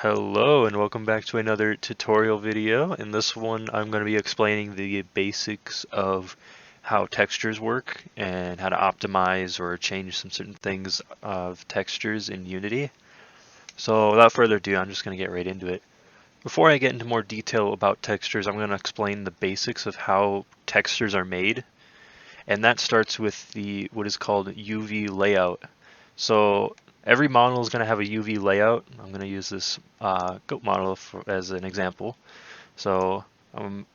Hello and welcome back to another tutorial video. In this one I'm going to be explaining the basics of how textures work and how to optimize or change some certain things of textures in Unity. So without further ado, I'm just going to get right into it. Before I get into more detail about textures, I'm going to explain the basics of how textures are made, and that starts with what is called UV layout. So every model is going to have a UV layout. I'm going to use this goat model as an example. So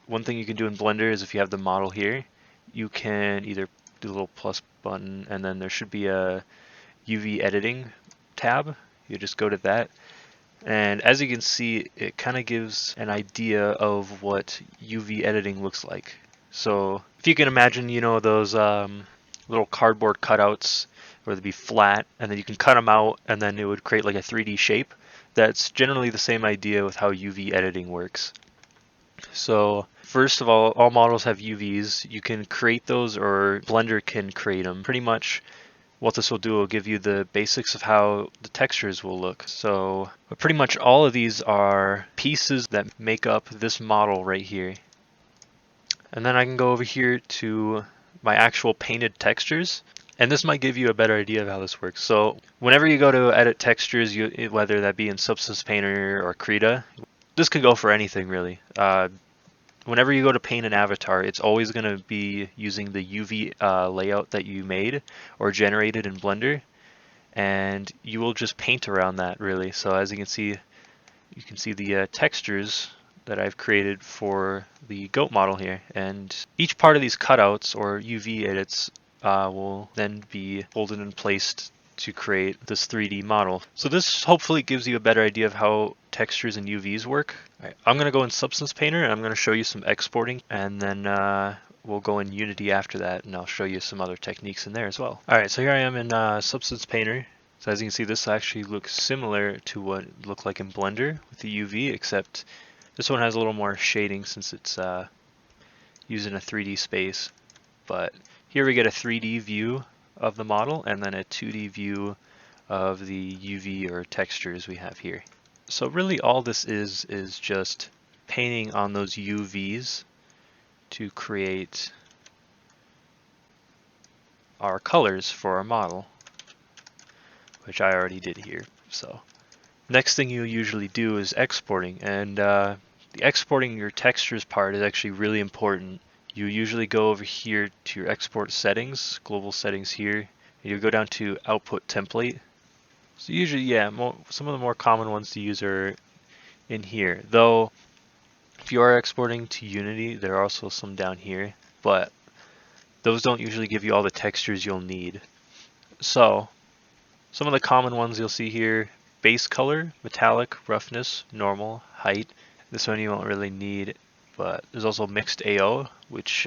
one thing you can do in Blender is if you have the model here, you can either do a little plus button and then there should be a UV editing tab. You just go to that. And as you can see, it kind of gives an idea of what UV editing looks like. So if you can imagine, those little cardboard cutouts where they'd be flat and then you can cut them out and then it would create like a 3D shape. That's generally the same idea with how UV editing works. So first of all models have UVs. You can create those or Blender can create them. Pretty much what this will do will give you the basics of how the textures will look. So pretty much all of these are pieces that make up this model right here. And then I can go over here to my actual painted textures. And this might give you a better idea of how this works. So whenever you go to edit textures, whether that be in Substance Painter or Krita, this could go for anything really. Whenever you go to paint an avatar, it's always going to be using the UV layout that you made or generated in Blender, and you will just paint around that really. So as you can see the textures that I've created for the goat model here, and each part of these cutouts or UV edits will then be folded and placed to create this 3D model. So this hopefully gives you a better idea of how textures and UVs work. Right, I'm going to go in Substance Painter and I'm going to show you some exporting, and then we'll go in Unity after that and I'll show you some other techniques in there as well. Alright, so here I am in Substance Painter. So as you can see, this actually looks similar to what it looked like in Blender with the UV, except this one has a little more shading since it's using a 3D space. But here we get a 3D view of the model and then a 2D view of the UV or textures we have here. So really all this is just painting on those UVs to create our colors for our model, which I already did here. So next thing you'll usually do is exporting, and the exporting your textures part is actually really important. You usually go over here to your export settings, global settings here, and you go down to output template. So usually, yeah, some of the more common ones to use are in here. Though, if you are exporting to Unity, there are also some down here, but those don't usually give you all the textures you'll need. So, some of the common ones you'll see here: base color, metallic, roughness, normal, height. This one you won't really need, but there's also mixed AO, which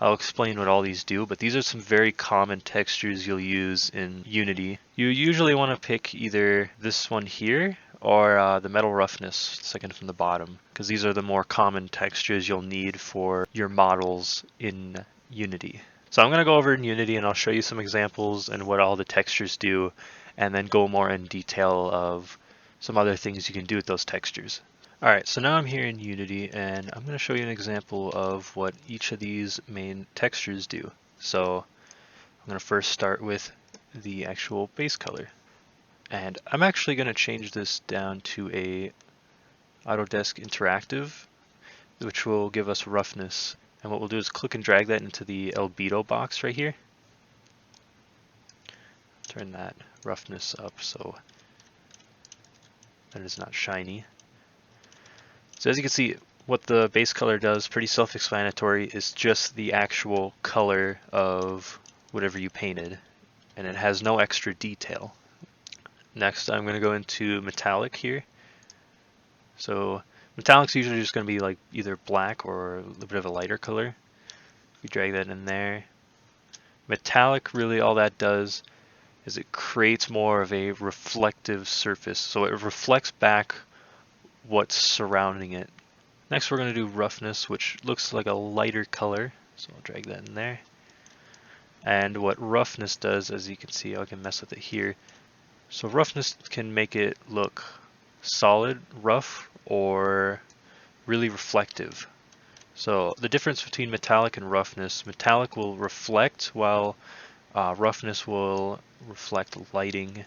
I'll explain what all these do, but these are some very common textures you'll use in Unity. You usually want to pick either this one here or the metal roughness, second from the bottom, because these are the more common textures you'll need for your models in Unity. So I'm going to go over in Unity and I'll show you some examples and what all the textures do, and then go more in detail of some other things you can do with those textures. Alright, so now I'm here in Unity and I'm going to show you an example of what each of these main textures do. So I'm going to first start with the actual base color. And I'm actually going to change this down to a Autodesk Interactive, which will give us roughness. And what we'll do is click and drag that into the albedo box right here. Turn that roughness up so that it's not shiny. So as you can see, what the base color does, pretty self-explanatory, is just the actual color of whatever you painted, and it has no extra detail. Next, I'm going to go into metallic here. So metallic's usually just going to be like either black or a little bit of a lighter color. We drag that in there. Metallic, really all that does is it creates more of a reflective surface, so it reflects back what's surrounding it. Next we're going to do roughness, which looks like a lighter color, so I'll drag that in there. And what roughness does, as you can see, I can mess with it here. So roughness can make it look solid, rough, or really reflective. So the difference between metallic and roughness, metallic will reflect while roughness will reflect lighting.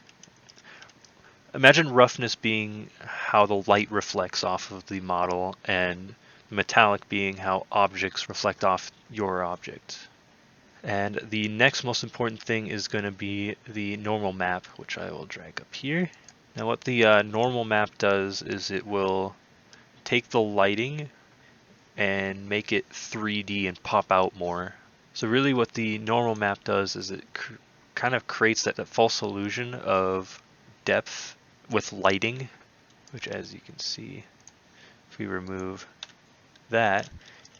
Imagine roughness being how the light reflects off of the model, and metallic being how objects reflect off your object. And the next most important thing is going to be the normal map, which I will drag up here. Now what the normal map does is it will take the lighting and make it 3D and pop out more. So really what the normal map does is it kind of creates that false illusion of depth with lighting, which, as you can see, if we remove that,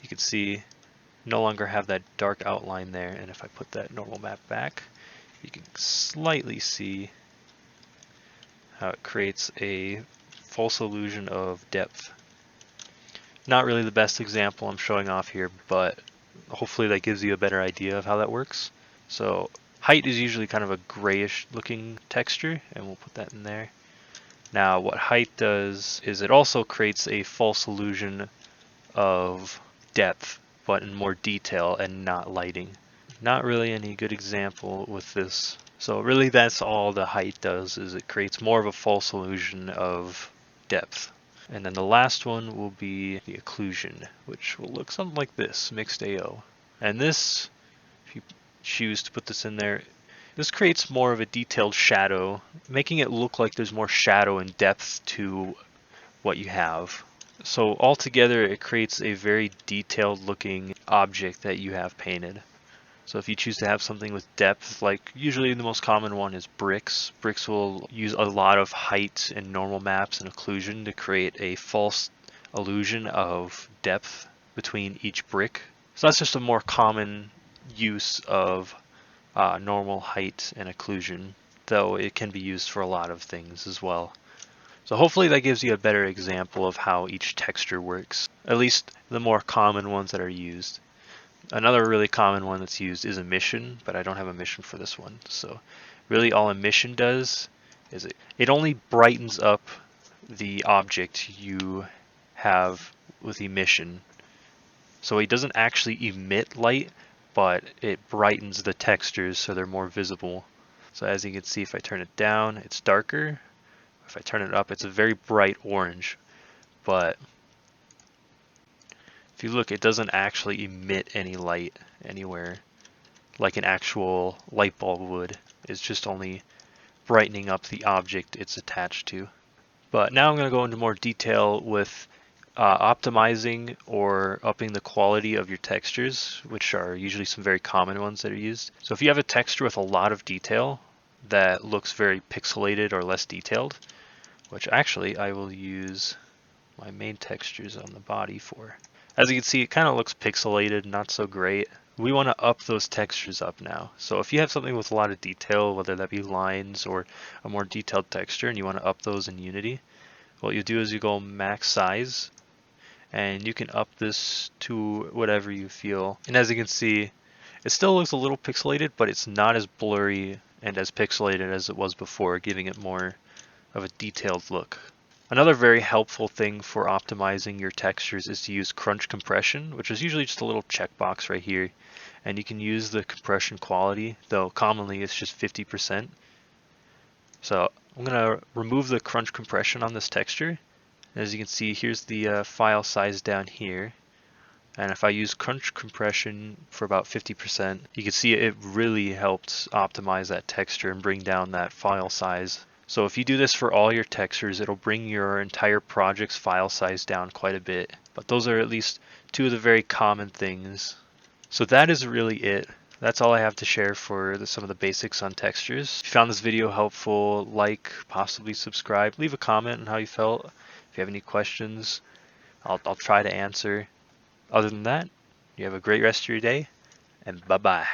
you can see no longer have that dark outline there. And if I put that normal map back, you can slightly see how it creates a false illusion of depth. Not really the best example I'm showing off here, but hopefully that gives you a better idea of how that works. So height is usually kind of a grayish looking texture, and we'll put that in there. Now what height does is it also creates a false illusion of depth, but in more detail and not lighting. Not really any good example with this. So really that's all the height does, is it creates more of a false illusion of depth. And then the last one will be the occlusion, which will look something like this, mixed AO. And this, if you choose to put this in there, this creates more of a detailed shadow, making it look like there's more shadow and depth to what you have. So altogether it creates a very detailed looking object that you have painted. So if you choose to have something with depth, like usually the most common one is bricks. Bricks will use a lot of height and normal maps and occlusion to create a false illusion of depth between each brick. So that's just a more common use of normal height and occlusion, though it can be used for a lot of things as well. So hopefully that gives you a better example of how each texture works, at least the more common ones that are used. Another really common one that's used is emission, but I don't have emission for this one. So really all emission does is it only brightens up the object you have with emission. So it doesn't actually emit light, but it brightens the textures so they're more visible. So as you can see, if I turn it down, it's darker. If I turn it up, it's a very bright orange. But if you look, it doesn't actually emit any light anywhere like an actual light bulb would. It's just only brightening up the object it's attached to. But now I'm going to go into more detail with optimizing or upping the quality of your textures, which are usually some very common ones that are used. So if you have a texture with a lot of detail that looks very pixelated or less detailed, which actually I will use my main textures on the body for. As you can see, it kind of looks pixelated, not so great. We want to up those textures up now. So if you have something with a lot of detail, whether that be lines or a more detailed texture, and you want to up those in Unity, what you do is you go max size, and you can up this to whatever you feel. And as you can see, it still looks a little pixelated, but it's not as blurry and as pixelated as it was before, giving it more of a detailed look. Another very helpful thing for optimizing your textures is to use crunch compression, which is usually just a little checkbox right here. And you can use the compression quality, though commonly it's just 50%. So I'm going to remove the crunch compression on this texture. As you can see, here's the file size down here. And if I use crunch compression for about 50%, you can see it really helps optimize that texture and bring down that file size. So if you do this for all your textures, it'll bring your entire project's file size down quite a bit. But those are at least two of the very common things. So that is really it. That's all I have to share for some of the basics on textures. If you found this video helpful, like, possibly subscribe, leave a comment on how you felt. If you have any questions, I'll try to answer. Other than that, you have a great rest of your day, and bye-bye.